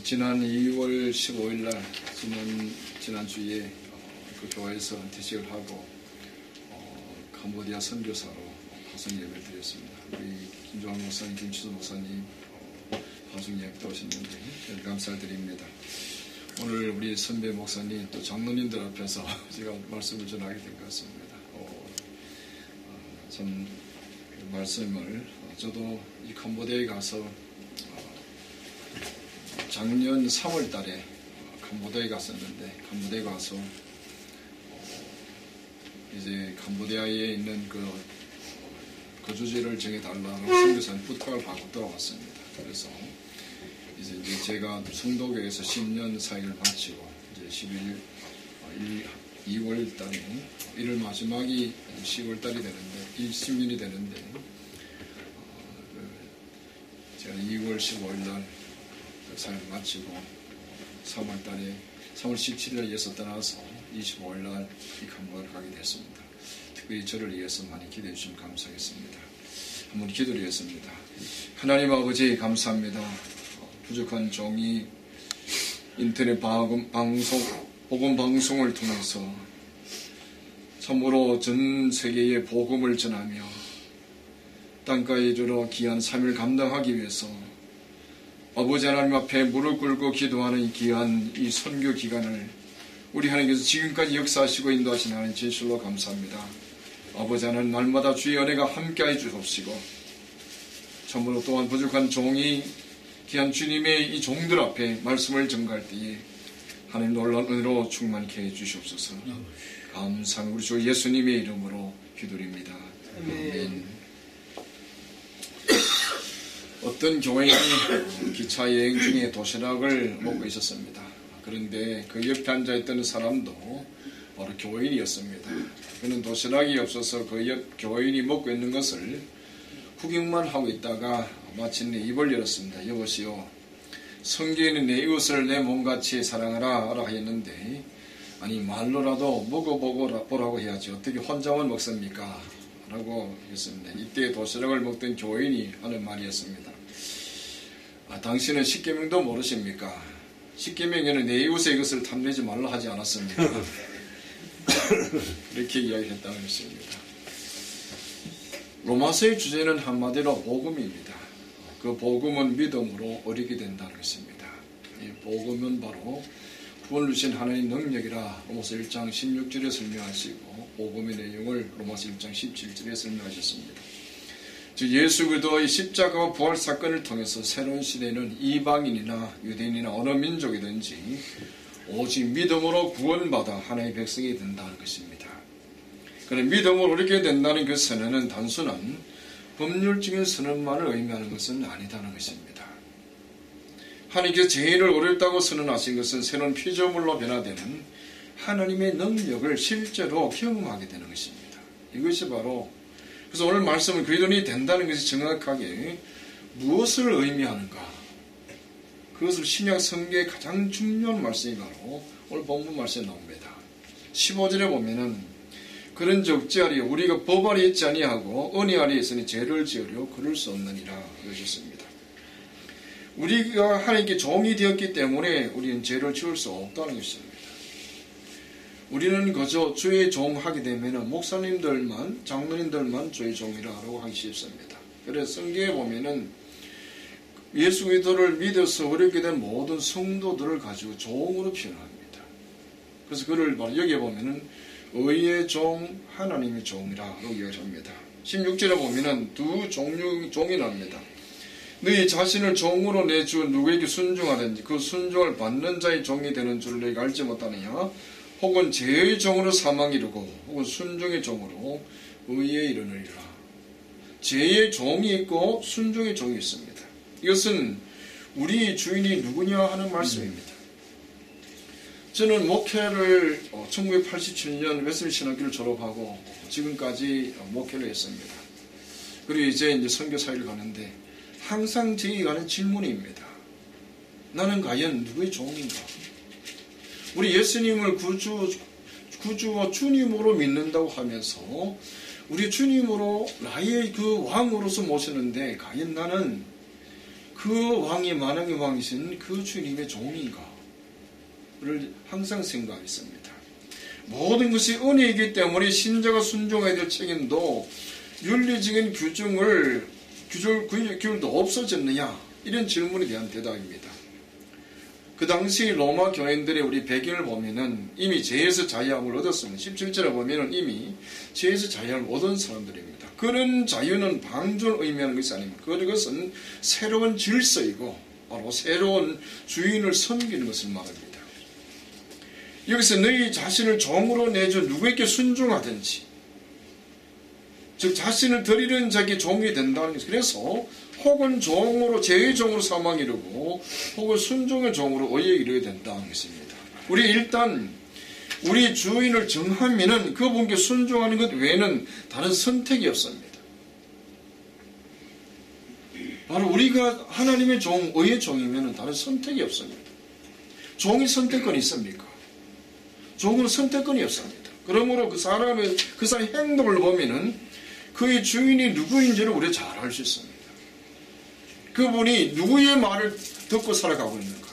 지난 2월 15일 날 지난주에 그 교회에서 퇴직을 하고 캄보디아 선교사로 파송 예배를 드렸습니다. 우리 김종환 목사님, 김치수 목사님 파송 예배 오셨는데 감사를 드립니다. 오늘 우리 선배 목사님 또 장로님들 앞에서 제가 말씀을 전하게 된 것 같습니다. 참 말씀을 저도 이 캄보디아에 가서 작년 3월 달에 캄보디아에 갔었는데, 캄보디아에 가서 이제 캄보디아에 있는 그 거주지를 정해달라고 선교사님 부탁을 받고 돌아왔습니다. 그래서 이제 제가 성도교에서 10년 사역을 마치고 이제 2월 달에 1월 마지막이 10월 달이 되는데 10년이 되는데 제가 2월 15일 날 사역을 마치고 3월 달에 3월 17일 이어서 떠나서 25일 날 이 캄보디아를 가게 됐습니다. 특별히 저를 위해서 많이 기도해 주시면 감사하겠습니다. 한번 기도드리겠습니다. 하나님 아버지 감사합니다. 부족한 종이 인터넷 복음 방송을 통해서 참으로 전 세계에 복음을 전하며 땅가에 이르러 귀한 삶을 감당하기 위해서 아버지 하나님 앞에 무릎 꿇고 기도하는 귀한 이 선교 기간을 우리 하나님께서 지금까지 역사하시고 인도하신 하나님 진실로 감사합니다. 아버지 하나님 날마다 주의 은혜가 함께해 주옵시고 참으로 또한 부족한 종이 귀한 주님의 이 종들 앞에 말씀을 전가할 때에 하나님 놀라운 은혜로 충만케 해 주시옵소서. 감사합니다. 우리 주 예수님의 이름으로 기도드립니다. 아멘. 어떤 교인이 기차 여행 중에 도시락을 먹고 있었습니다. 그런데 그 옆에 앉아있던 사람도 바로 교인이었습니다. 그는 도시락이 없어서 그 옆 교인이 먹고 있는 것을 구경만 하고 있다가 마침내 입을 열었습니다. 여보시오, 성경에는 내 이웃을 내 몸같이 사랑하라 라고 했는데 아니 말로라도 먹어보라고 해야지 어떻게 혼자만 먹습니까? 라고 했습니다. 이때 도시락을 먹던 교인이 하는 말이었습니다. 당신은 십계명도 모르십니까? 십계명에는 내 이웃의 이것을 탐내지 말라 하지 않았습니까? 이렇게 이야기했다는 것입니다. 로마서의 주제는 한마디로 복음입니다. 그 복음은 믿음으로 어리게 된다는 것입니다. 이 복음은 바로 구원을 주신 하나님의 능력이라 로마서 1장 16절에 설명하시고 복음의 내용을 로마서 1장 17절에 설명하셨습니다. 즉 예수 그리스도의 십자가와 부활 사건을 통해서 새로운 시대에는 이방인이나 유대인이나 어느 민족이든지 오직 믿음으로 구원받아 하나님의 백성이 된다는 것입니다. 그런데 믿음으로 어리게 된다는 그 선언은 단순한 법률적인 선언만을 의미하는 것은 아니다는 것입니다. 하나님께서 죄인을 어렵다고 선언하신 것은 새로운 피조물로 변화되는 하나님의 능력을 실제로 경험하게 되는 것입니다. 이것이 바로 그래서 오늘 말씀은 그리스도인이 된다는 것이 정확하게 무엇을 의미하는가? 그것을 신약 성경의 가장 중요한 말씀이 바로 오늘 본문 말씀에 나옵니다. 15절에 보면은 그런 적지하리요 우리가 법 아래 있지 아니하고 은혜 아래 있으니 죄를 지으려 그럴 수 없느니라 그러셨습니다. 우리가 하나님께 종이 되었기 때문에 우리는 죄를 지을 수 없다는 것입니다. 우리는 그저 주의 종 하게 되면 목사님들만 장로님들만 주의 종이라고 하기 쉽습니다. 그래서 성경에 보면은 예수 그리스도를 믿어서 어렵게 된 모든 성도들을 가지고 종으로 표현합니다. 그래서 그를 바로 여기에 보면은 의의 종, 하나님의 종이라고 이야기합니다. 16절에 보면은 두 종이 나옵니다. 너희 자신을 종으로 내 주 누구에게 순종하든지 그 순종을 받는 자의 종이 되는 줄 너희가 알지 못하느냐? 혹은 죄의 종으로 사망에 이르고 혹은 순종의 종으로 의에 이르느니라. 죄의 종이 있고 순종의 종이 있습니다. 이것은 우리 주인이 누구냐 하는 말씀입니다. 저는 목회를 1987년 웨슬리 신학교를 졸업하고 지금까지 목회를 했습니다. 그리고 이제 선교 사역을 가는데 항상 제게 가는 질문입니다. 나는 과연 누구의 종인가? 우리 예수님을 구주와 주님으로 믿는다고 하면서 우리 주님으로 나의 그 왕으로서 모시는데 과연 나는 그 왕이 만왕의 왕이신 그 주님의 종인가를 항상 생각했습니다. 모든 것이 은혜이기 때문에 신자가 순종해야 될 책임도 윤리적인 규율도 없어졌느냐, 이런 질문에 대한 대답입니다. 그 당시 로마 교인들의 우리 배경을 보면은 이미 죄에서 자유함을 얻었습니다. 17절에 보면은 이미 죄에서 자유함을 얻은 사람들입니다. 그런 자유는 방주를 의미하는 것이 아닙니다. 그것은 새로운 질서이고 바로 새로운 주인을 섬기는 것을 말합니다. 여기서 너희 자신을 종으로 내줘 누구에게 순종하든지, 즉 자신을 드리는 자에게 종이 된다는 것입니다. 그래서 혹은 종으로, 죄의 종으로 사망에 이르고 혹은 순종의 종으로 의에 이르게 된다는 것입니다. 우리 일단 우리 주인을 정하면은 그분께 순종하는 것 외에는 다른 선택이 없습니다. 바로 우리가 하나님의 종, 의의 종이면 다른 선택이 없습니다. 종이 선택권이 있습니까? 종은 선택권이 없습니다. 그러므로 그 사람의 행동을 보면은 그의 주인이 누구인지를 우리가 잘 알 수 있습니다. 그분이 누구의 말을 듣고 살아가고 있는가,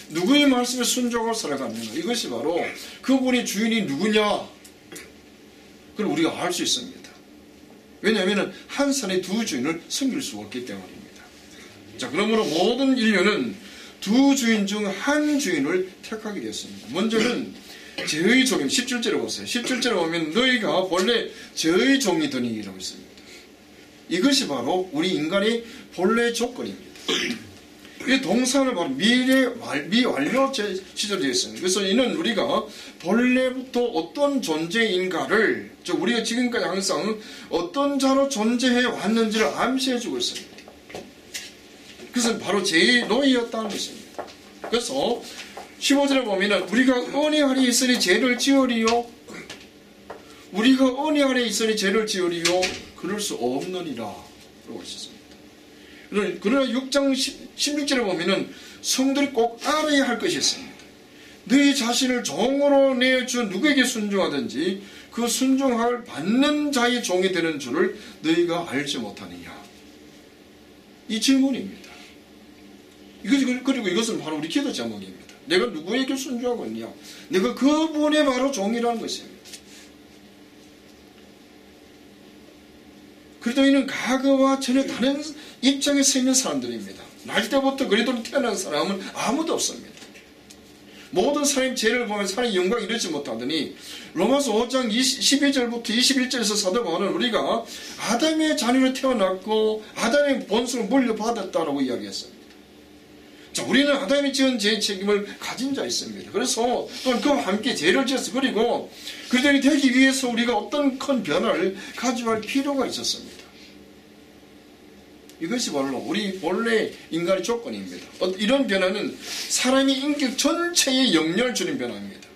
누구의 말씀에 순종하고 살아가는가, 이것이 바로 그분의 주인이 누구냐, 그걸 우리가 알 수 있습니다. 왜냐하면 한 산에 두 주인을 섬길 수 없기 때문입니다. 자, 그러므로 모든 인류는 두 주인 중 한 주인을 택하게 되었습니다. 먼저는 죄의 종입니다. 17절에 보세요. 17절에 보면 너희가 본래 죄의 종이더니라고 있습니다. 이것이 바로 우리 인간의 본래 조건입니다. 이 동사는 바로 미완료 시절에 되어 있습니다. 그래서 이는 우리가 본래부터 어떤 존재인가를, 즉 우리가 지금까지 항상 어떤 자로 존재해 왔는지를 암시해 주고 있습니다. 그것은 바로 죄의 노예였다는 것입니다. 그래서 15절에 보면 우리가 은혜 아래 있으니 죄를 지으리요, 우리가 은혜 아래 있으니 죄를 지으리요, 그럴 수 없느니라 라고 하셨습니다. 그러나 6장 16절에 보면 성들이 꼭 알아야 할 것이 있습니다. 너희 자신을 종으로 내줘 누구에게 순종하든지 그 순종을 받는 자의 종이 되는 줄을 너희가 알지 못하느냐, 이 질문입니다. 그리고 이것은 바로 우리 기도 제목입니다. 내가 누구에게 순종하고 있냐, 내가 그분의 바로 종이라는 것입니다. 그리스도인은 과거와 전혀 다른 입장에 서 있는 사람들입니다. 날 때부터 그리스도로 태어난 사람은 아무도 없습니다. 모든 사람의 죄를 보면 사람의 영광을 이루지 못하더니 로마서 5장 12절부터 21절에서 사도 바울은 우리가 아담의 자녀로 태어났고 아담의 본성을 물려받았다라고 이야기했습니다. 자, 우리는 아담이 지은 죄의 책임을 가진 자 있습니다. 그래서 또한 그와 함께 죄를 지었어. 그리고 그들이 되기 위해서 우리가 어떤 큰 변화를 가져갈 필요가 있었습니다. 이것이 바로 우리 본래 인간의 조건입니다. 이런 변화는 사람의 인격 전체에 영향을 주는 변화입니다.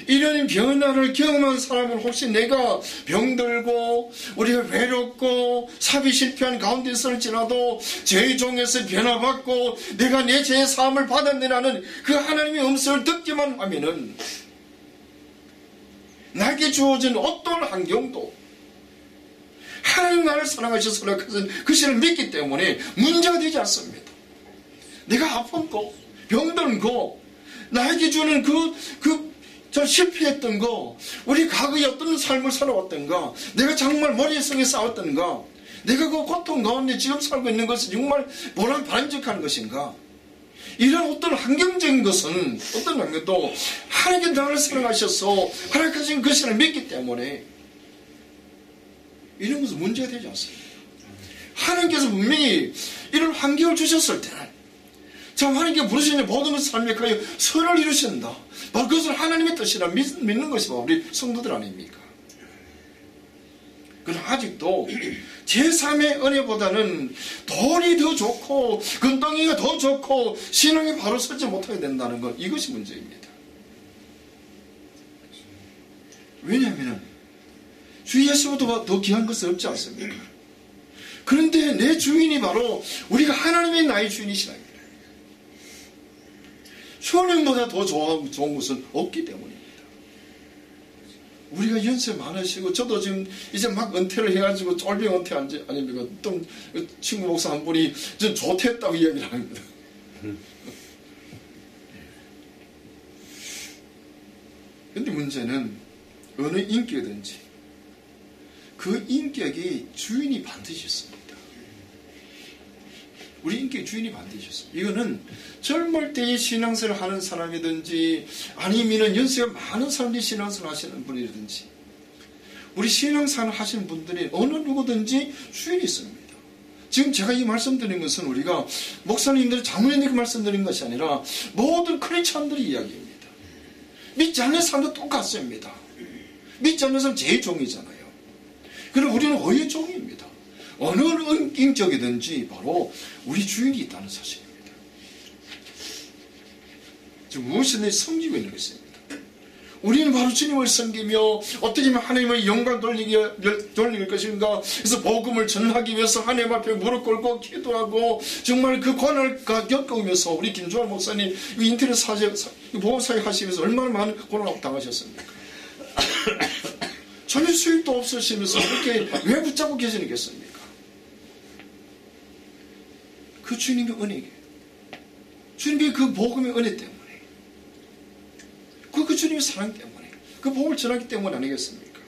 이런 변화를 경험한 사람은 혹시 내가 병들고 우리가 외롭고 사비 실패한 가운데 있을지라도 죄의 종에서 변화받고 내가 내 죄의 사함을 받았느라는 그 하나님의 음성을 듣기만 하면은 나에게 주어진 어떤 환경도 하나님 나를 사랑하셔서 그 신을 믿기 때문에 문제가 되지 않습니다. 내가 아픈 거, 병든 거, 나에게 주는 저 실패했던 거, 우리 과거에 어떤 삶을 살아왔던가, 내가 정말 머리속에 싸웠던가, 내가 그 고통 가운데 지금 살고 있는 것은 정말 뭐라 바람직한 것인가, 이런 어떤 환경적인 것은 어떤 환경도 하나님께 나를 사랑하셔서 하나님께서 그 신을 믿기 때문에 이런 것은 문제가 되지 않습니다. 하나님께서 분명히 이런 환경을 주셨을 때는 참 하나님께 부르시는 모든 것을 삶에 선을 이루신다. 바로 그것을 하나님의 뜻이라 믿는 것이 바로 우리 성도들 아닙니까? 그러나 아직도 제3의 은혜보다는 돈이 더 좋고 근덩이가 더 좋고 신앙이 바로 서지 못하게 된다는 것, 이것이 문제입니다. 왜냐하면 주 예수보다 더 귀한 것은 없지 않습니까? 그런데 내 주인이 바로 우리가 하나님의 나의 주인이시라. 효능보다 더 좋은 것은 없기 때문입니다. 우리가 연세 많으시고 저도 지금 이제 막 은퇴를 해가지고 쫄비 은퇴 아닙니까? 또 친구 목사 한 분이 전 좋댔다고 이야기를 합니다. 근데 문제는 어느 인격이든지 그 인격이 주인이 반드시 있습니다. 우리 인격의 주인이 반드시 있습니다. 이거는 젊을 때에 신앙생활을 하는 사람이든지 아니면 연세가 많은 사람들이 신앙생활을 하시는 분이든지 우리 신앙생활을 하시는 분들이 어느 누구든지 주인이 있습니다. 지금 제가 이 말씀드린 것은 우리가 목사님들, 장로님들 말씀드린 것이 아니라 모든 크리스찬들의 이야기입니다. 믿지 않는 사람도 똑같습니다. 믿지 않는 사람 제일 종이잖아요. 그럼 우리는 어의 종입니다. 어느 인격이든지 바로 우리 주인이 있다는 사실입니다. 지금 무엇이든 섬기고 있는 것입니다. 우리는 바로 주님을 섬기며 어떻게 하면 하나님의 영광 돌릴 것인가. 그래서 복음을 전하기 위해서 하나님 앞에 무릎 꿇고 기도하고 정말 그 고난을 겪으면서 우리 김주환 목사님 인터넷 보험사역 하시면서 얼마나 많은 고난을 당하셨습니까? 전혀 수입도 없으시면서 그렇게 왜 붙잡고 계시겠습니까? 그 주님의 은혜에 주님의 그 복음의 은혜 때문에 그 주님의 사랑 때문에 그 복음을 전하기 때문 아니겠습니까?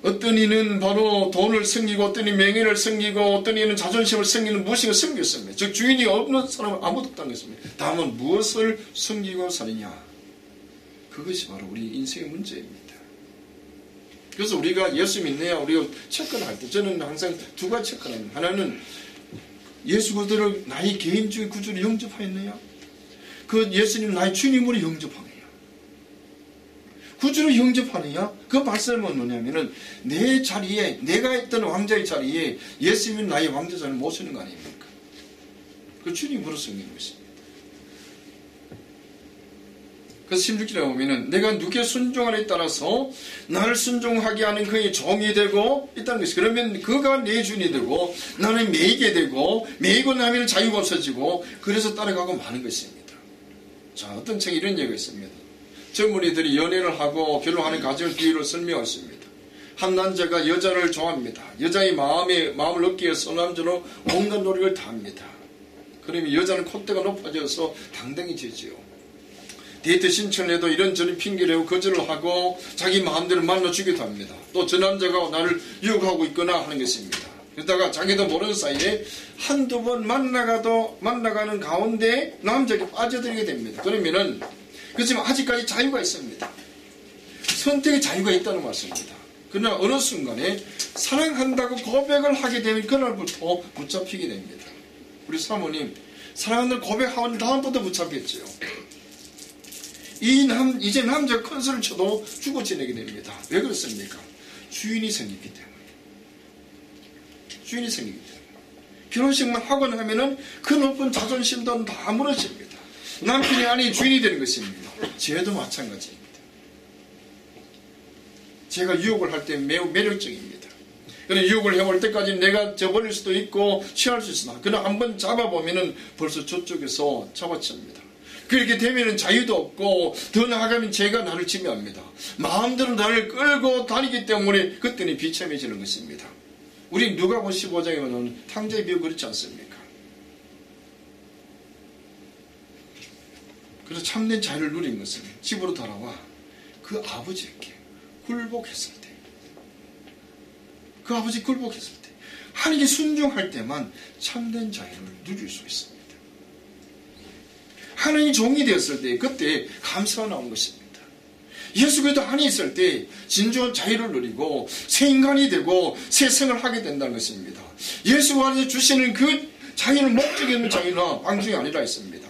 어떤 이는 바로 돈을 섬기고 어떤 이는 명예를 섬기고 어떤 이는 자존심을 섬기는 무엇인가 섬겼습니다. 즉 주인이 없는 사람은 아무것도 없다는 것입니다. 다만 무엇을 섬기고 사느냐, 그것이 바로 우리 인생의 문제입니다. 그래서 우리가 예수 믿느냐 우리가 체크할 때 저는 항상 두 가지 체크합니다. 하나는 예수 그리스도를 나의 개인적인 구주로 영접하였느냐, 그 예수님 나의 주님으로 영접하느냐, 구주로 영접하느냐. 그 말씀은 뭐냐면은 내 자리에 내가 있던 왕자의 자리에 예수님은 나의 왕자 자리에 모시는 거 아닙니까? 그 주님으로 섬기는 것입니다. 그래서 16절에 보면은 내가 누구의 순종하느냐에 따라서 나를 순종하게 하는 그의 종이 되고 있다는 것이, 그러면 그가 내 주인이 되고 나는 매이게 되고 매이고 나면 자유가 없어지고 그래서 따라가고 마는 것입니다. 자, 어떤 책에 이런 얘기가 있습니다. 젊은이들이 연애를 하고 결혼하는 가정의 비유를 설명했습니다. 한 남자가 여자를 좋아합니다. 여자의 마음을 얻기 위해서 남자로 온갖 노력을 다합니다. 그러면 여자는 콧대가 높아져서 당당해지지요. 데이트 신청을 해도 이런저런 핑계를 대고 거절을 하고 자기 마음대로 만나주기도 합니다. 또 저 남자가 나를 유혹하고 있거나 하는 것입니다. 그러다가 자기도 모르는 사이에 한두 번 만나가는 가운데 남자에게 빠져들게 됩니다. 그러면은 그렇지만 아직까지 자유가 있습니다. 선택의 자유가 있다는 말씀입니다. 그러나 어느 순간에 사랑한다고 고백을 하게 되면 그날부터 붙잡히게 됩니다. 우리 사모님 사랑한다고 고백하는 다음부터 붙잡혔죠. 이제 남자가 큰 소리를 쳐도 죽어 지내게 됩니다. 왜 그렇습니까? 주인이 생기기 때문에. 주인이 생기기 때문에. 결혼식만 하고 나면은 그 높은 자존심도 다 무너집니다. 남편이 아니 주인이 되는 것입니다. 죄도 마찬가지입니다. 제가 유혹을 할 때 매우 매력적입니다. 그런데 유혹을 해올 때까지 내가 저버릴 수도 있고 취할 수 있으나 그러나 한번 잡아보면은 벌써 저쪽에서 잡아칩니다. 그렇게 되면은 자유도 없고 더 나아가면 죄가 나를 지배합니다. 마음대로 나를 끌고 다니기 때문에 그때는 비참해지는 것입니다. 우리 누가복음 15장에 보면 탕자의 비유 그렇지 않습니까? 그래서 참된 자유를 누린 것은 집으로 돌아와 그 아버지에게 굴복했을 때, 그 아버지 굴복했을 때, 하나님께 순종할 때만 참된 자유를 누릴 수 있습니다. 하나님이 종이 되었을 때 그때 감사가 나온 것입니다. 예수 그리스도 안에 있을 때 진정한 자유를 누리고 새 인간이 되고 새 생을 하게 된다는 것입니다. 예수 안에서 주시는 그 자유는 목적이 있는 자유나 방송이 아니라 있습니다.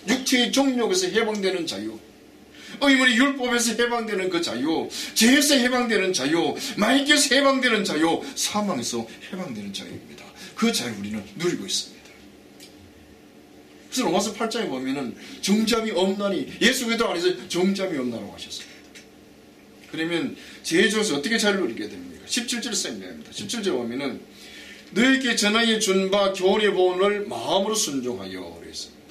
육체의 종욕에서 해방되는 자유, 의문의 율법에서 해방되는 그 자유, 죄에서 해방되는 자유, 마귀에서 해방되는 자유, 사망에서 해방되는 자유입니다. 그 자유 우리는 누리고 있습니다. 그래서 로마서 8장에 보면은 정잠이 없나니, 예수 그리스도 안에서 정잠이 없나라고 하셨습니다. 그러면 죄 중에서 어떻게 자유를 누리게 됩니까? 17절 설명합니다. 17절에 보면은 너에게 전하여 준 바 교훈의 보온을 마음으로 순종하여 그랬습니다.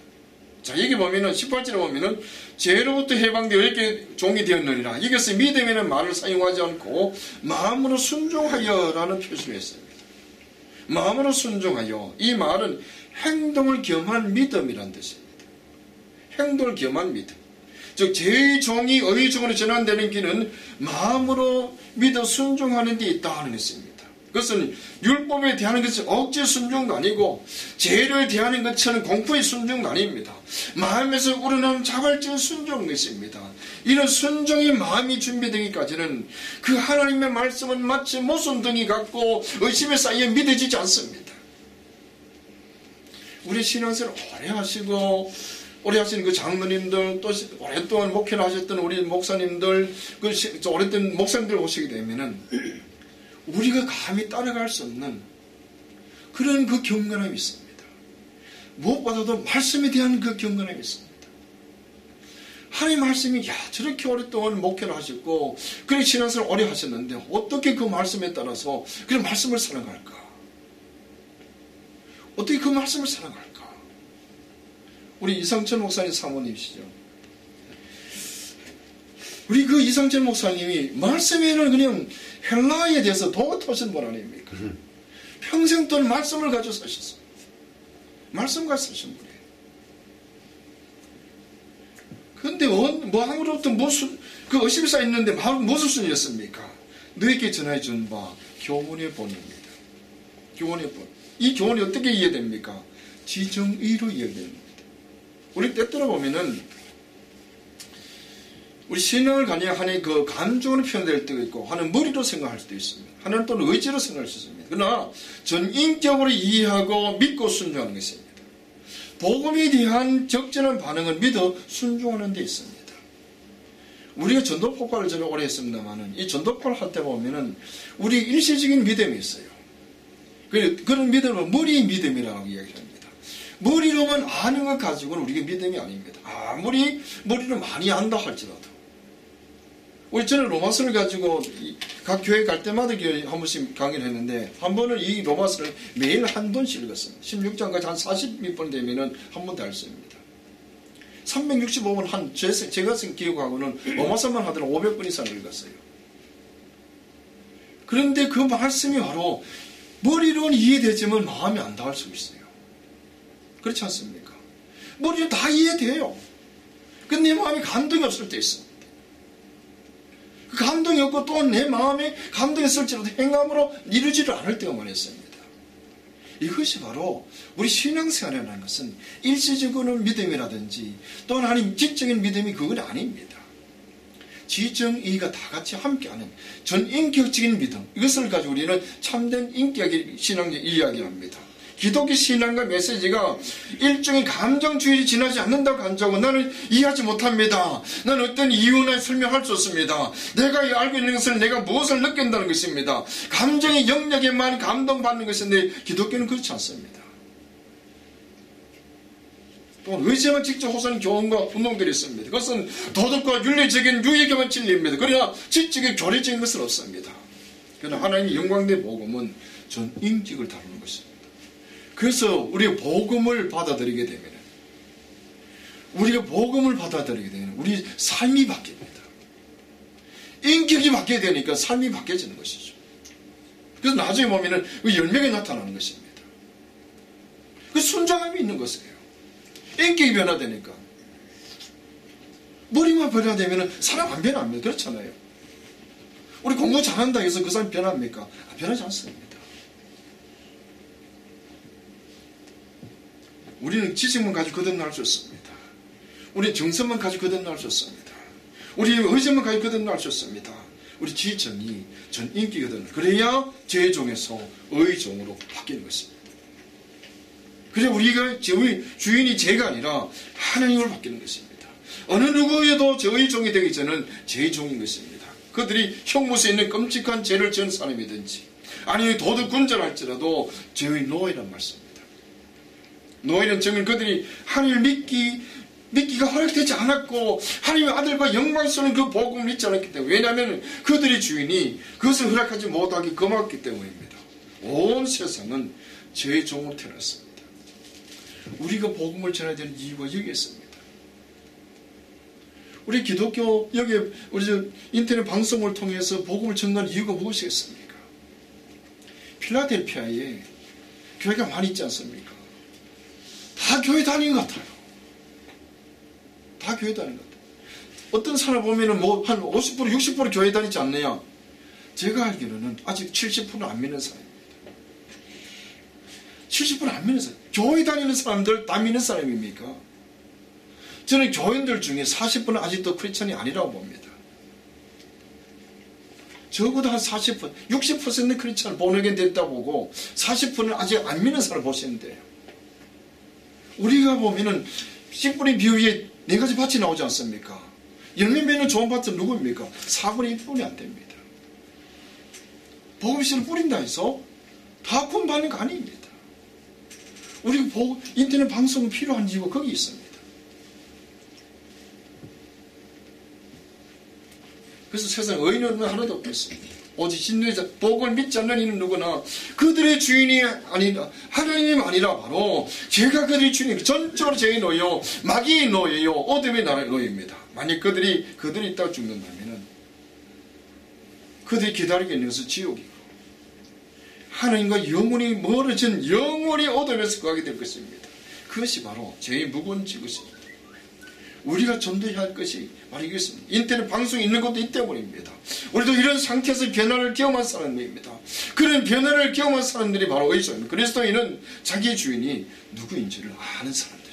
자, 여기 보면은 18절에 보면은 죄로부터 해방되어 이렇게 종이 되었느니라. 이것은 믿음이라는 말을 사용하지 않고 마음으로 순종하여라는 표시를 했습니다. 마음으로 순종하여. 이 말은 행동을 겸한 믿음이란 뜻입니다. 행동을 겸한 믿음. 즉 죄의 종이 의의 종으로 전환되는 길은 마음으로 믿어 순종하는 데 있다 하는 것입니다. 그것은 율법에 대하는 것은 억지 순종도 아니고 죄를 대하는 것처럼 공포의 순종도 아닙니다. 마음에서 우러나는 자발적인 순종인 것입니다. 이런 순종의 마음이 준비되기까지는 그 하나님의 말씀은 마치 모순덩이 같고 의심에 쌓여 믿어지지 않습니다. 우리 신앙생활 오래 하시고 오래 하시는 그 장로님들, 또 오랫동안 목회를 하셨던 우리 목사님들, 그 오랫동안 목사님들 오시게 되면은 우리가 감히 따라갈 수 없는 그런 그 경건함이 있습니다. 무엇보다도 말씀에 대한 그 경건함이 있습니다. 하나님 말씀이 저렇게 오랫동안 목회를 하셨고 그런 신앙생활을 오래 하셨는데 어떻게 그 말씀에 따라서 그런 말씀을 살아갈까? 어떻게 그 말씀을 살아갈까? 우리 이상철 목사님 사모님이시죠. 우리 그 이상철 목사님이 말씀에는 그냥 헬라에 대해서 도긋하신 분 아닙니까? 평생 동안 말씀을 가지고 사셨어요. 말씀 가지고 사신 분이에요. 그런데 뭐 아무로부터 무슨 그 의심이 쌓였는데 무슨 순이었습니까? 너에게 전하여 준 바 교훈의 본입니다. 교훈의 본. 이 교훈이 어떻게 이해됩니까? 지정의로 이해됩니다. 우리 때때로 보면은 우리 신앙을 가냐 하는 그 감정으로 표현될 때가 있고 하는 머리로 생각할 수도 있습니다. 하나는 또는 의지로 생각할 수 있습니다. 그러나 전인격으로 이해하고 믿고 순종하는 것입니다. 복음에 대한 적절한 반응은 믿어 순종하는 데 있습니다. 우리가 전도폭발을 저는 오래 했습니다만은 이 전도폭발 할 때 보면은 우리 일시적인 믿음이 있어요. 그런 믿음은 머리의 믿음이라고 이야기합니다. 머리로만 아는 것 가지고는 우리가 믿음이 아닙니다. 아무리 머리를 많이 안다 할지라도. 우리 저는 로마서를 가지고 각 교회 갈 때마다 한 번씩 강의를 했는데 한 번은 이 로마서를 매일 한 번씩 읽었습니다. 16장까지 한 40몇 번 되면은 한 번 다 읽습니다. 365번 제가 기억하고는 로마서만 하더라도 500번 이상 읽었어요. 그런데 그 말씀이 바로 머리로는 이해되지만 마음이 안 닿을 수 있어요. 그렇지 않습니까? 머리로 다 이해돼요. 근데 내 마음에 감동이 없을 때 있습니다. 그 감동이 없고 또 내 마음에 감동이 있을지라도 행함으로 이루지를 않을 때가 많이 있습니다. 이것이 바로 우리 신앙생활이라는 것은 일시적인 믿음이라든지 또는 아니면 지적인 믿음이 그건 아닙니다. 지정의가 다 같이 함께하는 전인격적인 믿음, 이것을 가지고 우리는 참된 인격의 신앙을 이야기합니다. 기독교 신앙과 메시지가 일종의 감정주의를 지나지 않는다고 간주하고 나는 이해하지 못합니다. 나는 어떤 이유나 설명할 수 없습니다. 내가 알고 있는 것은 내가 무엇을 느낀다는 것입니다. 감정의 영역에만 감동받는 것인데 기독교는 그렇지 않습니다. 또 의지만 직접 호소하는 교훈과 운동들이 있습니다. 그것은 도덕과 윤리적인 유익에만 진리입니다. 그러나 지적인 교리적인 것은 없습니다. 그러나 하나님의 영광된 복음은 전 인격을 다루는 것입니다. 그래서 우리가 복음을 받아들이게 되면 우리 삶이 바뀝니다. 인격이 바뀌게 되니까 삶이 바뀌어지는 것이죠. 그래서 나중에 보면 그 열매가 나타나는 것입니다. 그 순종함이 있는 것이에요. 인격이 변화되니까. 머리만 변화되면 사람 안 변합니다. 그렇잖아요. 우리 공부 잘한다 해서 그 사람이 변합니까? 변하지 않습니다. 우리는 지식만 가지고 거듭날 수 없습니다. 우리는 정성만 가지고 거듭날 수 없습니다. 우리는 의지만 가지고 거듭날 수 없습니다. 우리 지정이 전 인기거든요. 그래야 죄의 종에서 의의 종으로 바뀌는 것입니다. 그래 우리가 주인이 죄가 아니라 하나님으로 바뀌는 것입니다. 어느 누구에도 죄의 종이 되기 전에는 죄의 종인 것입니다. 그들이 형무소에 있는 끔찍한 죄를 지은 사람이든지 아니면 도둑군자를 할지라도 죄의 노예란 말씀입니다. 노예는 정말 그들이 하나님을 믿기가 허락되지 않았고 하나님의 아들과 영광스러운 그 복음을 믿지 않았기 때문에, 왜냐하면 그들의 주인이 그것을 허락하지 못하기 금했기 때문입니다. 온 세상은 죄의 종으로 태어났습니다. 우리가 복음을 전해야 되는 이유가 여기 있습니다. 우리 기독교 여기 우리 인터넷 방송을 통해서 복음을 전하는 이유가 무엇이겠습니까? 필라델피아에 교회가 많이 있지 않습니까? 다 교회 다니는 것 같아요. 다 교회 다니는 것 같아요. 어떤 사람 보면은 뭐 한 50% 60% 교회 다니지 않느냐? 제가 알기로는 아직 70%는 안 믿는 사람입니다. 70%는 안 믿는 사람. 교회 다니는 사람들 다 믿는 사람입니까? 저는 교인들 중에 40%는 아직도 크리스천이 아니라고 봅니다. 적어도 한 40%, 60%는 크리스천을 본에게 됐다고 보고 40%는 아직 안 믿는 사람을 보시면 돼요. 우리가 보면은 씨 뿌린 비유에 4가지 밭이 나오지 않습니까? 열매 맺는 좋은 밭은 누구입니까? 4분의 1뿐이 안 됩니다. 복음씨를 뿌린다 해서 다 구원받는 거 아닙니다. 우리 인터넷 방송이 필요한 이유가 거기 있습니다. 그래서 세상에 의인은 하나도 없겠습니다. 오직 진리자 복을 믿지 않는 이는 누구나 그들의 주인이 아니라 하나님이 아니라 바로 제가 그들의 주인이 전적으로 죄의 노예요, 마귀의 노예요, 어둠의 나라의 노예입니다. 만약 그들이 있다가 죽는다면 그들이 기다리고 있는 것은 지옥이고 하나님과 영원히 멀어진 영원히 어둠에서 거하게 될 것입니다. 그것이 바로 죄의 무거운 지것입니다. 우리가 전도해야 할 것이 바로 이것입니다. 인터넷 방송이 있는 것도 이 때문입니다. 우리도 이런 상태에서 변화를 경험한 사람들입니다. 그런 변화를 경험한 사람들이 바로 의소입니다. 그리스도인은 자기 주인이 누구인지를 아는 사람들입니다.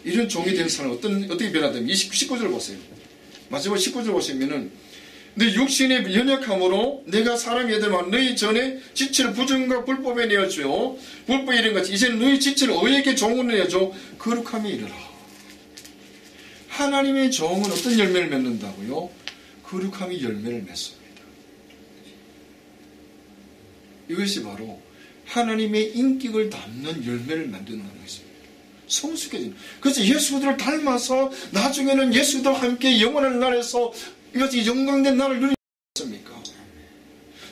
이런 종이 된 사람은 어떻게 변화되면 19절 보세요. 마지막 19절 보시면은 내 육신의 연약함으로 내가 사람이 되면 너희 전에 지체를 부정과 불법에 내어주요 불법에 이른 같이 이제 너희 지체를 의에게 종으로 내어줘 거룩함에 이르라. 하나님의 종은 어떤 열매를 맺는다고요? 거룩함이 열매를 맺습니다. 이것이 바로 하나님의 인격을 담는 열매를 만든다는 것입니다. 성숙해지는. 그래서 예수들을 닮아서 나중에는 예수들과 함께 영원한 나라에서 이것이 영광된 나를 누리지 않습니까?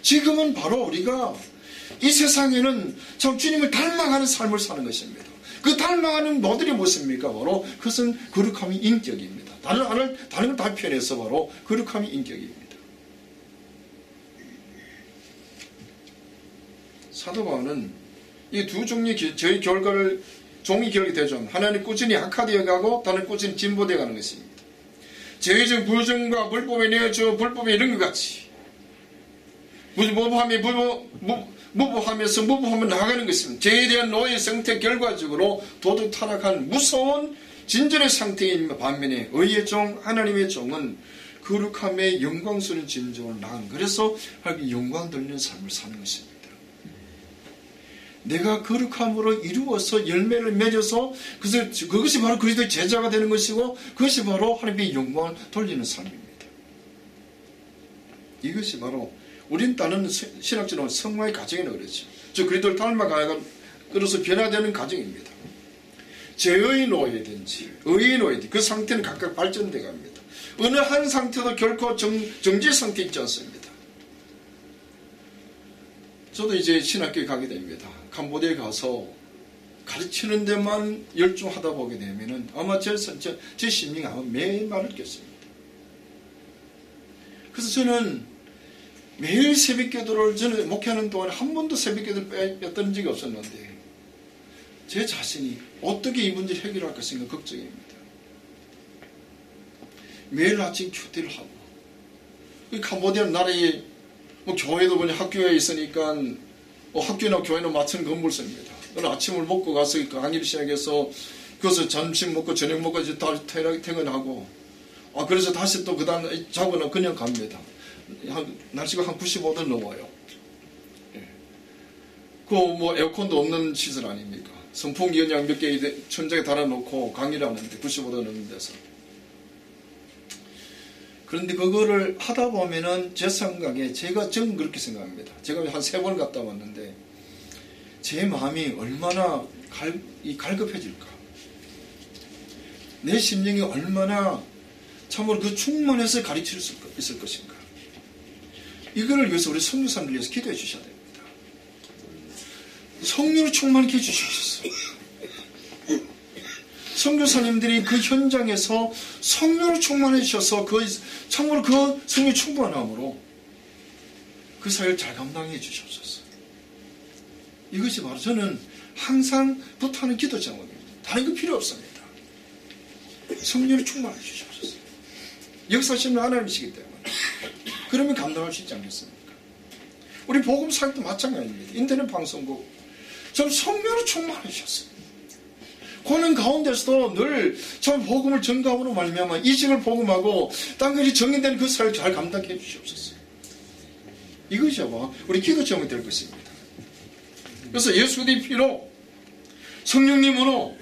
지금은 바로 우리가 이 세상에는 참 주님을 닮아가는 삶을 사는 것입니다. 그 닮아가는 모델이 무엇입니까? 바로 그것은 거룩함이 인격입니다. 다른 걸 다 표현해서 바로 거룩함이 인격입니다. 사도 바울은 이 두 종류의 저희 결과를 종이 결이 되죠. 하나는 꾸준히 악화되어 가고 다른 꾸준히 진보되어 가는 것입니다. 죄의 불정과 불법에 내어줘 불법에 이런 것 같이 무법하면서 무법하면 나아가는 것입니다. 죄에 대한 노예 상태 결과적으로 도덕 타락한 무서운 진전의 상태인 반면에 의의 종 하나님의 종은 거룩함의 영광스러운 진정을 나간 그래서 영광 돌리는 삶을 사는 것입니다. 내가 거룩함으로 이루어서 열매를 맺어서 그것이 바로 그리스도의 제자가 되는 것이고 그것이 바로 하나님의 영광을 돌리는 삶입니다. 이것이 바로 우린 다른 신학적으로 성화의 과정이라고 그러죠. 저 그리스도를 닮아가야 그래서 변화되는 과정입니다. 죄의 노예든지 의의 노예든지 그 상태는 각각 발전돼 갑니다. 어느 한 상태도 결코 정지 상태 있지 않습니다. 저도 이제 신학교에 가게 됩니다. 캄보디아에 가서 가르치는 데만 열중하다 보게 되면은 아마 제 심령이 아마 매일 말을 겠습니다. 그래서 저는 매일 새벽기도를 저는 목회하는 동안 한 번도 새벽기도를 뺐던 적이 없었는데 제 자신이 어떻게 이 문제를 해결할 것인가 걱정입니다. 매일 아침 큐티를 하고 이 캄보디아 나라에 뭐 교회도 그냥 학교에 있으니까 학교나 교회는 마찬 건물입니다. 아침을 먹고 가서 강의를 시작해서 그래서 점심 먹고 저녁 먹고 이제 다 퇴근하고 그래서 다시 또 그 다음 자고는 그냥 갑니다. 날씨가 한 95도 넘어요. 예. 그 뭐 에어컨도 없는 시설 아닙니까? 선풍기 그냥 몇 개 천장에 달아놓고 강의를 하는데 95도 넘는 데서. 그런데 그거를 하다 보면은 제 생각에 저는 그렇게 생각합니다. 제가 한 3번 갔다 왔는데 제 마음이 얼마나 갈급해질까. 내 심령이 얼마나 참으로 그 충만해서 가르칠 수 있을 것인가. 이거를 위해서 우리 선교사님들 위해서 기도해 주셔야 됩니다. 성령으로 충만하게 해주셨어요. 선교사님들이 그 현장에서 성령으로 충만해 주셔서 참으로 그 성령 충만함으로 그 사역을 잘 감당해 주셨어요. 이것이 바로 저는 항상 부탁하는 기도 제목입니다. 다른 거 필요 없습니다. 성령으로 충만해 주셨어요. 역사하시는 하나님이시기 때문에. 그러면 감당할 수 있지 않겠습니까? 우리 복음 사역도 마찬가지입니다. 인터넷 방송국 좀 성령으로 충만해 주셨어요. 고난 가운데서도 늘 참 복음을 전가함으로 말미암아 이식을 복음하고 땅끝이 정리된 그 사역을 잘 감당해 주시옵소서. 이것이 아마 우리 기도 제목이 될 것입니다. 그래서 예수 그리스도의 피로 성령님으로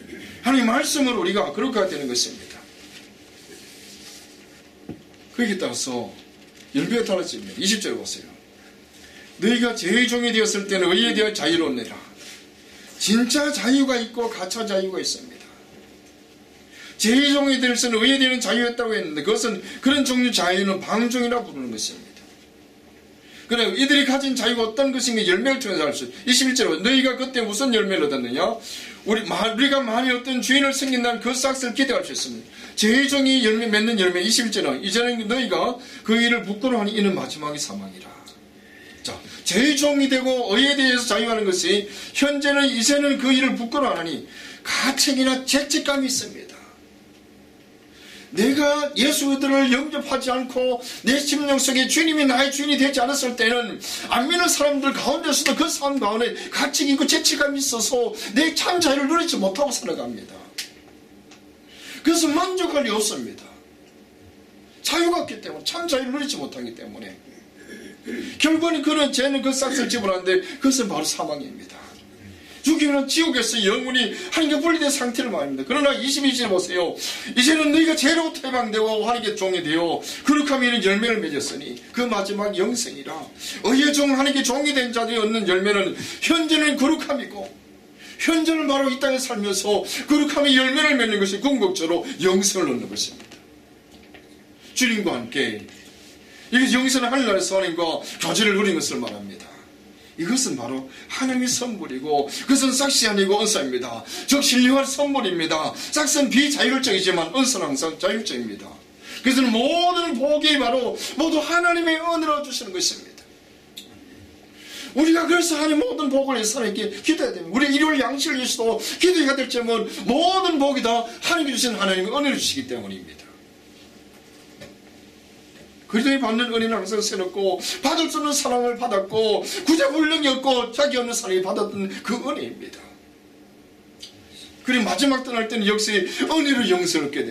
하나님의 말씀으로 우리가 그렇게 되는 것입니다. 거기에 따라서 열매가 달라집니다. 20절 보세요. 너희가 제 종이 되었을 때는 의에 대하여 자유로우니라. 진짜 자유가 있고 가짜 자유가 있습니다. 제 종이 될 때는 의에 대한 자유였다고 했는데 그것은 그런 종류 자유는 방종이라 부르는 것입니다. 그래 이들이 가진 자유가 어떤 것인가 열매를 통해서 알 수 있어요. 21절로 너희가 그때 무슨 열매를 얻었느냐? 우리가 만일 어떤 주인을 섬긴다면 그 싹을 기대할 수 있습니다. 제 종이 열매 맺는 열매 21절은 이제는 너희가 그 일을 부끄러워하니 이는 마지막이 사망이라. 자, 제종이 되고 의에 대해서 자유하는 것이 현재는 이제는 그 일을 부끄러워하니 가책이나 죄책감이 있습니다. 내가 예수들을 영접하지 않고 내 심령 속에 주님이 나의 주인이 되지 않았을 때는 안 믿는 사람들 가운데서도 그 삶 가운데 가책이 있고 죄책감이 있어서 내 참 자유를 누리지 못하고 살아갑니다. 그래서 만족할 리 없습니다. 자유가 없기 때문에 참 자유를 누리지 못하기 때문에 결국은 그는 죄는 그 싹을 집어넣는데 그것은 바로 사망입니다. 죽이면 지옥에서 영혼이 하나님께 분리된 상태를 말합니다. 그러나 22절에 보세요. 이제는 너희가 죄로부터 해방되고 하나님께 종이 되어 거룩함이 열매를 맺었으니 그 마지막 영생이라. 의의 종 하나님께 종이 된 자들이 얻는 열매는 현재는 거룩함이고 현재는 바로 이 땅에 살면서 거룩함이 열매를 맺는 것이 궁극적으로 영생을 얻는 것입니다. 주님과 함께 이게 영생은 하늘나라에서 하나님과 교제를 누린 것을 말합니다. 이것은 바로 하나님의 선물이고 그것은 싹이 아니고 은사입니다. 즉 신령한 선물입니다. 싹은 비자율적이지만 은사는 항상 자율적입니다. 그래서 모든 복이 바로 모두 하나님의 은혜로 주시는 것입니다. 우리가 그래서 하나님 모든 복을 위해서 하나님께 기도해야 됩니다. 우리 일요일 양식을 위해서도 기도해야 될 점은 모든 복이 다 하나님이 주신 하나님의 은혜를 주시기 때문입니다. 그리스도의 받는 은혜는 항상 새롭고 받을 수 없는 사랑을 받았고 구제불능이 없고 자기 없는 사랑이 받았던 그 은혜입니다. 그리고 마지막 떠날 때는 역시 은혜로 영생을 얻게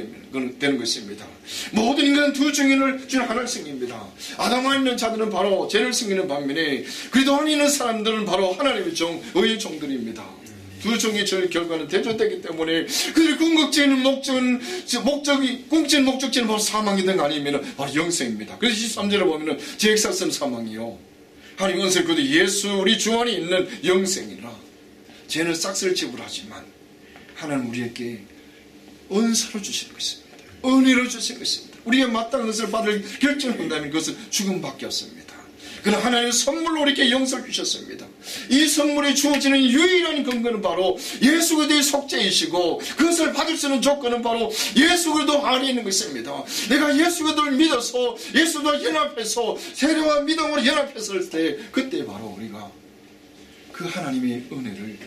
되는 것입니다. 모든 인간은 두 증인을 준 하나를 섬깁니다. 아담 안에 있는 자들은 바로 죄를 섬기는 반면에 그리스도 안에 있는 사람들은 바로 하나님의 종, 의의 종들입니다. 두 종의 결과는 대조되기 때문에 그들의 궁극적인 목적지는 바로 사망이든 아니면 바로 영생입니다. 그래서 23절에 보면은 제액사선 사망이요. 하나님 은세 그도 예수 우리 주 안에 있는 영생이라. 죄는 싹을 지불하지만 하나님 우리에게 은사로 주시는 것입니다. 은혜로 주시는 것입니다. 우리가 마땅한 것을 받을 결정한다면 그것은 죽음밖에 없습니다. 그러나 하나님의 선물로 우리에게 영생을 주셨습니다. 이 선물이 주어지는 유일한 근거는 바로 예수 그리스도의 속죄이시고 그것을 받을 수 있는 조건은 바로 예수 그리스도 안에 있는 것입니다. 내가 예수 그리스도를 믿어서 예수와 연합해서 세례와 믿음으로 연합했을 때 그때 바로 우리가 그 하나님의 은혜를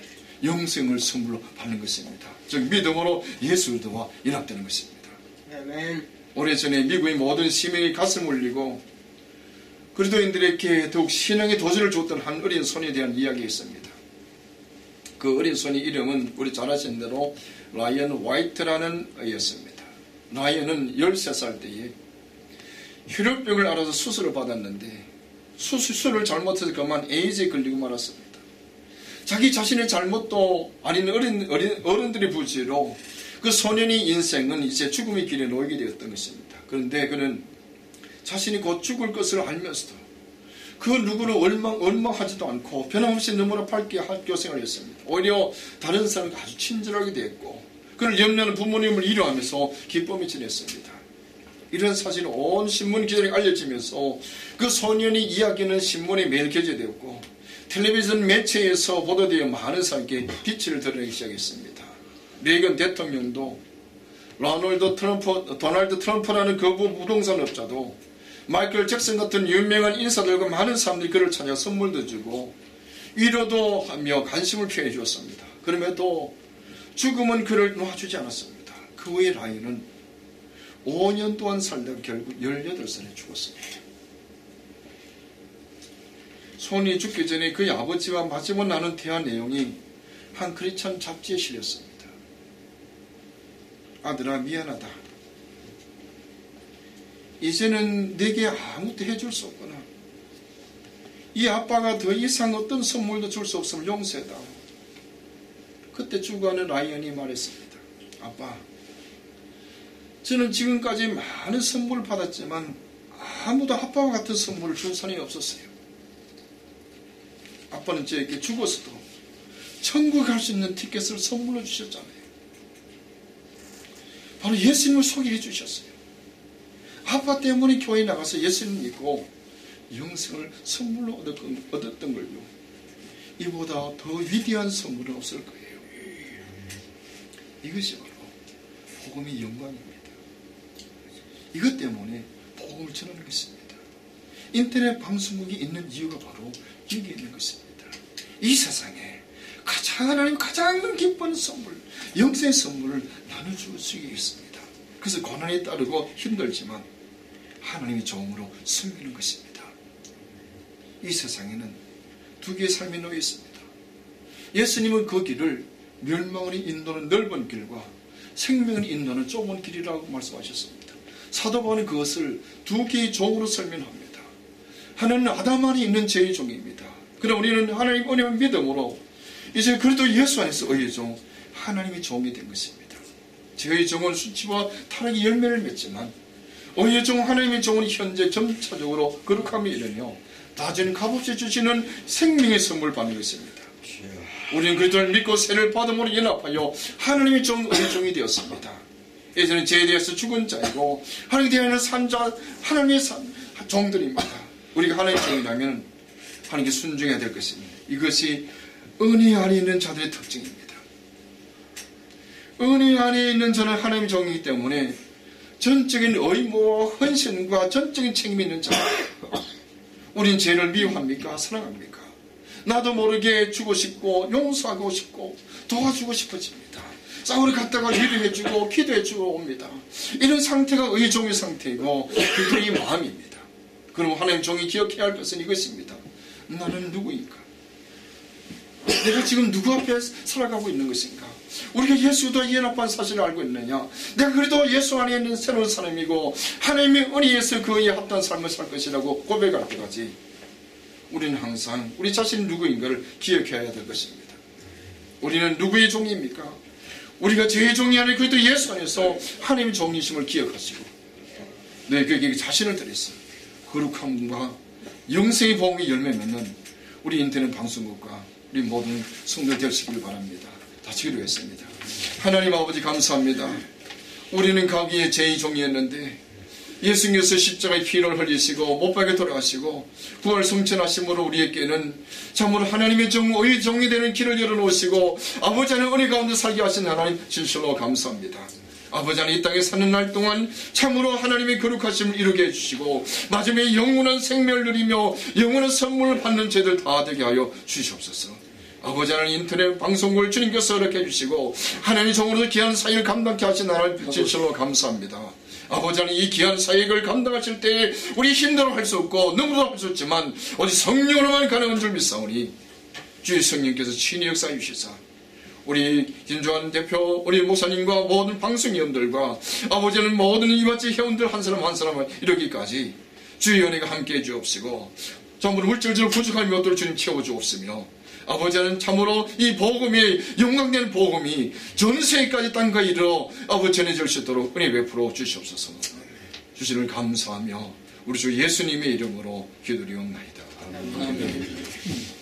영생을 선물로 받는 것입니다. 즉 믿음으로 예수 그리스도와 연합되는 것입니다. 오래전에 미국의 모든 시민이 가슴을 울리고 그리스도인들에게 더욱 신앙의 도전을 줬던 한 어린 손에 대한 이야기가 있습니다. 그 어린 손의 이름은 우리 잘 아시는 대로 라이언 화이트라는 아이였습니다. 라이언은 13살 때에 혈압병을 알아서 수술을 받았는데 수술을 잘못해서 그만 에이즈에 걸리고 말았습니다. 자기 자신의 잘못도 아닌 어른들의 부지로 그 소년의 인생은 이제 죽음의 길에 놓이게 되었던 것입니다. 그런데 그는 자신이 곧 죽을 것을 알면서도 그 누구는 원망하지도 않고 변함없이 너무나 밝게 학교 생활을 했습니다. 오히려 다른 사람과 아주 친절하게 됐고 그를 염려하는 부모님을 위로하면서 기쁨이 지냈습니다. 이런 사실은 온 신문 기자에게 알려지면서 그 소년의 이야기는 신문에 매일 게재되었고 텔레비전 매체에서 보도되어 많은 사람에게 빛을 드러내기 시작했습니다. 레이건 대통령도, 도널드 트럼프라는 그 부동산 업자도, 마이클 잭슨 같은 유명한 인사들과 많은 사람들이 그를 찾아 선물도 주고 위로도 하며 관심을 표해 주었습니다. 그럼에도 죽음은 그를 놓아주지 않았습니다. 그 후에 라이언은 5년 동안 살다가 결국 18살에 죽었습니다. 손이 죽기 전에 그의 아버지와 마지막 나눈 대화 내용이 한 크리스찬 잡지에 실렸습니다. 아들아, 미안하다. 이제는 내게 아무것도 해줄 수 없구나. 이 아빠가 더 이상 어떤 선물도 줄 수 없으면 용서해다오. 그때 죽어가는 라이언이 말했습니다. 아빠, 저는 지금까지 많은 선물을 받았지만 아무도 아빠와 같은 선물을 준 사람이 없었어요. 아빠는 저에게 죽어서도 천국 갈 수 있는 티켓을 선물로 주셨잖아요. 바로 예수님을 소개해 주셨어요. 아빠 때문에 교회에 나가서 예수님 믿고 영생을 선물로 얻었던 걸요. 이보다 더 위대한 선물은 없을 거예요. 이것이 바로 복음의 영광입니다. 이것 때문에 복음을 전하는 것입니다. 인터넷 방송국이 있는 이유가 바로 여기 있는 것입니다. 이 세상에 하나님 가장 기쁜 선물, 영생의 선물을 나눠줄 수 있습니다. 그래서 고난에 따르고 힘들지만 하나님의 종으로 섬기는 것입니다. 이 세상에는 두 개의 삶이 놓여 있습니다. 예수님은 그 길을 멸망을 인도하는 넓은 길과 생명을 인도하는 좁은 길이라고 말씀하셨습니다. 사도 바울은 그것을 두 개의 종으로 설명합니다. 하나는 아담 안에 있는 죄의 종입니다. 그러나 우리는 하나님 은혜와 믿음으로 이제 그래도 예수 안에서 의의 종, 하나님의 종이 된 것입니다. 죄의 종은 수치와 타락의 열매를 맺지만 의의 종, 하나님의 종은 현재 점차적으로 거룩함에 이르며 나중에 값없이 주시는 생명의 선물을 받는 것입니다. 우리는 그리스도를 믿고 세를 받음으로 연합하여 하나님의 종, 의의 종이 되었습니다. 예전에 죄에 대해서 죽은 자이고 하나님에 대한 산자, 하나님의 종들입니다. 우리가 하나님의 종이라면 하나님께 순종해야 될 것입니다. 이것이 은혜 안에 있는 자들의 특징입니다. 은혜 안에 있는 자는 하나님의 종이기 때문에 전적인 의무와 헌신과 전적인 책임이 있는 자. 우린 죄를 미워합니까? 사랑합니까? 나도 모르게 주고 싶고 용서하고 싶고 도와주고 싶어집니다. 싸우러 갔다가 위로해주고 기도해주고 옵니다. 이런 상태가 의의 종의 상태이고 그게 이 마음입니다. 그럼 하나님 종이 기억해야 할 것은 이것입니다. 나는 누구인가? 내가 지금 누구 앞에 살아가고 있는 것인가? 우리가 예수도 연합한 사실을 알고 있느냐? 내가 그래도 예수 안에 있는 새로운 사람이고 하나님의 은혜에서 그에 합당한 삶을 살 것이라고 고백할 때까지 우리는 항상 우리 자신이 누구인가를 기억해야 될 것입니다. 우리는 누구의 종입니까? 우리가 죄의 종이 아니라 그래도 예수 안에서 하나님의 종이심을 기억하시고 그에게 자신을 드렸어. 거룩함과 영생의 복음의 열매 맺는 우리 인터넷 방송국과 우리 모든 성도 되시기를 바랍니다. 같이 기도했습니다. 하나님 아버지 감사합니다. 우리는 거기에 죄의 종이었는데 예수님께서 십자가의 피를 흘리시고 못박에 돌아가시고 부활 성천하심으로 우리에게는 참으로 하나님의 종, 의의 종이 되는 길을 열어놓으시고 아버지 하나님 은혜 가운데 살게 하신 하나님 진실로 감사합니다. 아버지 하나님 이 땅에 사는 날 동안 참으로 하나님의 거룩하심을 이루게 해주시고 마지막에 영원한 생명을 누리며 영원한 선물을 받는 죄들 다 되게 하여 주시옵소서. 아버지 하나님 인터넷 방송국을 주님께서 허락해 주시고 하나님 종으로서 귀한 사역을 감당케 하신 하나님 진실로 감사합니다. 아버지 하나님 이 귀한 사역을 감당하실 때 우리 힘들어 할 수 없고 너무도 할 수 없지만 오직 성령으로만 가능한 줄 믿사오니 주의 성령께서 친히 역사해 주시사 우리 김주환 대표, 우리 목사님과 모든 방송위원들과 아버지는 모든 이같이 회원들 한 사람 한 사람을 이르기까지 주의 은혜가 함께해 주옵시고 전부 물질적으로 부족한 것들을 주님 채워주옵시며 아버지는 참으로 이 복음이 영광된 복음이 전 세계까지 땅과 이르러 아버지 전해질 수 있도록 은혜 베풀어 주시옵소서. 주시를 감사하며 우리 주 예수님의 이름으로 기도드리옵나이다. 아멘.